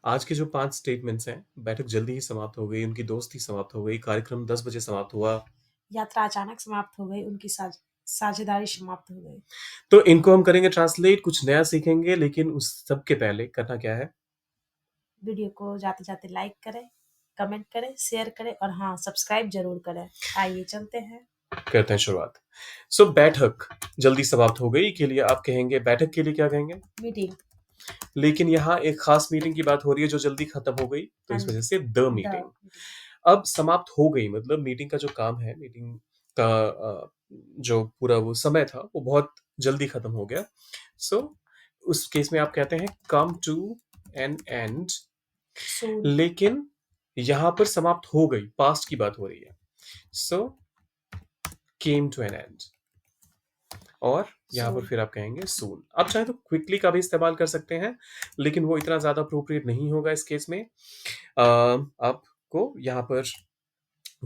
आज के जो 5 स्टेटमेंट्स हैं, बैठक जल्दी ही समाप्त हो गई, उनकी दोस्ती समाप्त हो गई, कार्यक्रम 10 बजे समाप्त हुआ। यात्रा अचानक समाप्त हो गई, उनकी साझेदारी समाप्त हो गई। तो इनको हम करेंगे ट्रांसलेट, कुछ नया सीखेंगे, लेकिन उस सब के पहले करना क्या है? वीडियो को जाते-जाते लाइक करें, कमेंट करें, शेयर करें और हाँ, सब्सक्राइब ज़रूर करें। आइए चलते हैं। करते हैं शुरुआत। बैठक जल्दी समाप्त हो गई के लिए आप कहेंगे बैठक के लिए क्या कहेंगे? मीटिंग। लेकिन यहाँ एक खास मीटिंग की बात हो रही है जो जल्दी खत्म हो गई, तो हाँ इस वजह जी, से द द मीटिंग। मीटिंग। अब समाप्त हो गई मतलब मीटिंग का जो काम है, मीटिंग का जो पूरा वो समय था, वो बहुत जल्दी खत्म हो गया। सो उस केस में आप कहते हैं कम टू एन एंड। सून। लेकिन यहाँ पर समाप्त हो गई, पास्ट की बात हो रही है। सो केम टू एन एंड। और यहाँ पर सून। फिर आप कहेंगे सून। आप चाहे तो क्विकली का भी इस्तेमाल कर सकते हैं, लेकिन वो इतना ज़्यादा अप्रोप्रिएट नहीं होगा इस केस में। आपको यहाँ पर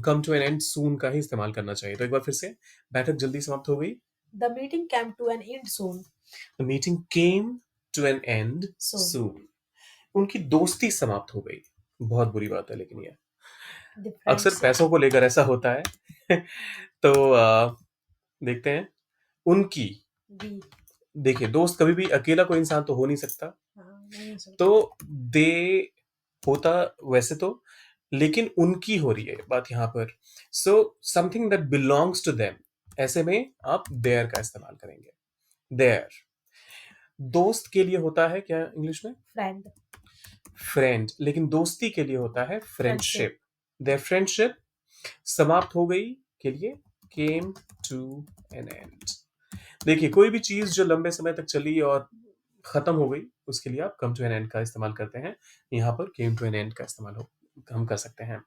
come to an end soon का ही इस्तेमाल करना चाहिए। तो एक बार फिर से, बैठक जल्दी समाप्त हो गई। The meeting came to an end soon. The meeting came to an end soon. Soon. उनकी दोस्ती समाप्त हो गई। बहुत बुरी बात है लेकिन ये द अक्सर फ्रेंडशिप। पैसों को लेकर ऐसा होता है। तो देखते हैं उनकी। दी। देखिए, दोस्त कभी भी अकेला कोई इंसान तो हो नहीं सकता। हाँ, नहीं हो सकता। तो दे होता वैसे तो, लेकिन उनकी हो रही है बात यहाँ पर। So something that belongs to them, ऐसे में आप देयर का इस्तेमाल करेंगे। देयर। दोस्त के लिए होता है क्या इंग्लिश में? फ्रेंड। फ्रेंड। लेकिन दोस्ती के लिए होता है फ्रेंडशिप। फ्रेंडशिप। देयर फ्रेंडशिप समाप्त हो गई के लिए केम टू एन एंड। देखिए, कोई भी चीज जो लंबे समय तक चली और खत्म हो गई, उसके लिए आप कम टू एन एंड का इस्तेमाल करते हैं। यहाँ पर केम टू एन एंड का इस्तेमाल हो हम कर सकते हैं।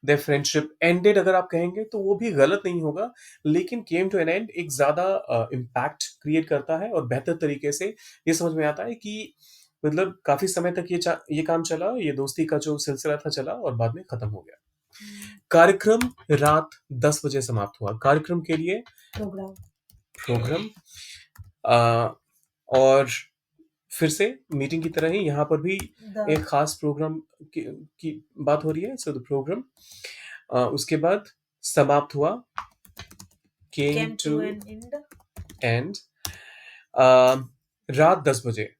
देयर फ्रेंडशिप एंडेड अगर आप कहेंगे तो वो भी गलत नहीं होगा, लेकिन केम टू एन एंड एक ज्यादा इम्पैक्ट क्रिएट करता है और बेहतर तरीके से ये समझ में आता है कि मतलब काफी समय तक ये काम चला, ये दोस्ती का जो सिलसिला था चला और बाद में खत्म हो गया। कार्यक्रम रात 10 बजे समाप्त हुआ। कार्यक्रम के लिए प्रोग्राम। प्रोग्राम। अ, और फिर से मीटिंग की तरह ही यहाँ पर भी द एक खास प्रोग्राम की बात हो रही है। सो द प्रोग्राम उसके बाद समाप्त हुआ, came came to to an end. एंड रात 10 बजे।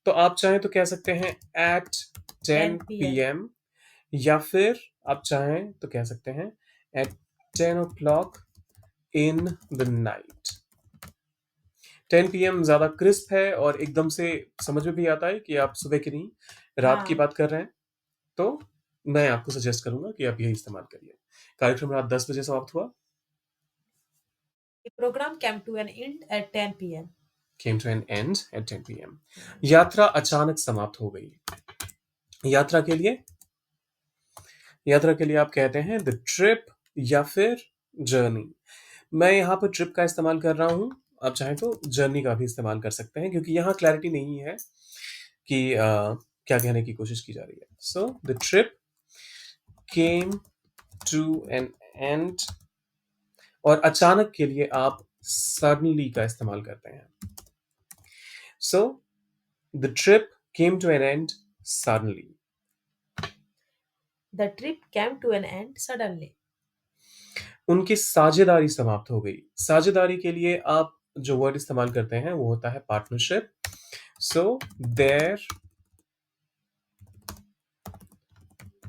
तो आप चाहें तो कह सकते हैं एट 10 10 PM। PM, या फिर आप चाहें तो कह सकते हैं at 10 o'clock in the night. 10 PM ज्यादा क्रिस्प है और एकदम से समझ में भी आता है कि आप सुबह की नहीं, रात की हाँ। बात कर रहे हैं। तो मैं आपको सजेस्ट करूंगा कि आप यही इस्तेमाल करिए। कार्यक्रम रात 10 बजे समाप्त हुआ। The program came to an end at 10 p.m. Came to an end at 10 PM। यात्रा अचानक समाप्त हो गई। यात्रा के लिए आप कहते हैं द ट्रिप या फिर जर्नी। मैं यहाँ पर ट्रिप का इस्तेमाल कर रहा हूँ, आप चाहें तो जर्नी का भी इस्तेमाल कर सकते हैं, क्योंकि यहाँ क्लैरिटी नहीं है कि क्या कहने की कोशिश की जा रही है। So the trip came to an end. और अचानक के लिए आप सडनली का इस्तेमाल करते हैं। So the trip came to an end suddenly. The trip came to an end suddenly. उनकी साझेदारी समाप्त हो गई। साझेदारी के लिए आप जो वर्ड इस्तेमाल करते हैं वो होता है पार्टनरशिप। सो देयर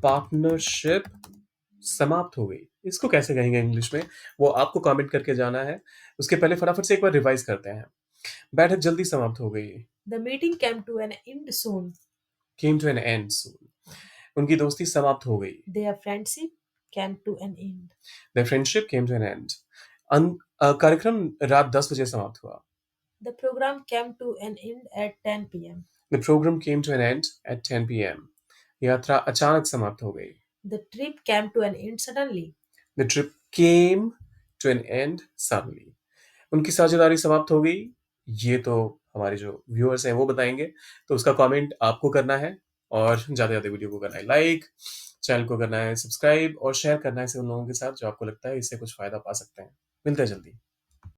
पार्टनरशिप समाप्त हो गई। इसको कैसे कहेंगे इंग्लिश में, वो आपको कमेंट करके जाना है। उसके पहले फटाफट से एक बार रिवाइज करते हैं। बैठक जल्दी समाप्त हो गई। The meeting came to an end soon. Came to an end soon. उनकी दोस्ती समाप्त हो गई। Their friendship came to an end. Their friendship came to an end. कार्यक्रम रात 10 बजे समाप्त हुआ। The program came to an end at 10 p.m. The programme came to an end at 10 PM। यात्रा अचानक समाप्त हो गई। The trip came to an end suddenly. The trip came to an end suddenly. उनकी साझेदारी समाप्त हो गई। ये तो हमारे जो व्यूअर्स हैं वो बताएंगे, तो उसका कमेंट आपको करना है और ज़्यादा से ज़्यादा वीडियो को करना है लाइक, चैनल को करना है सब्सक्राइब और शेयर करना है इसे उन लोगों के साथ जो आपको लगता है इससे कुछ फ़ायदा पा सकते हैं। मिलते हैं जल्दी।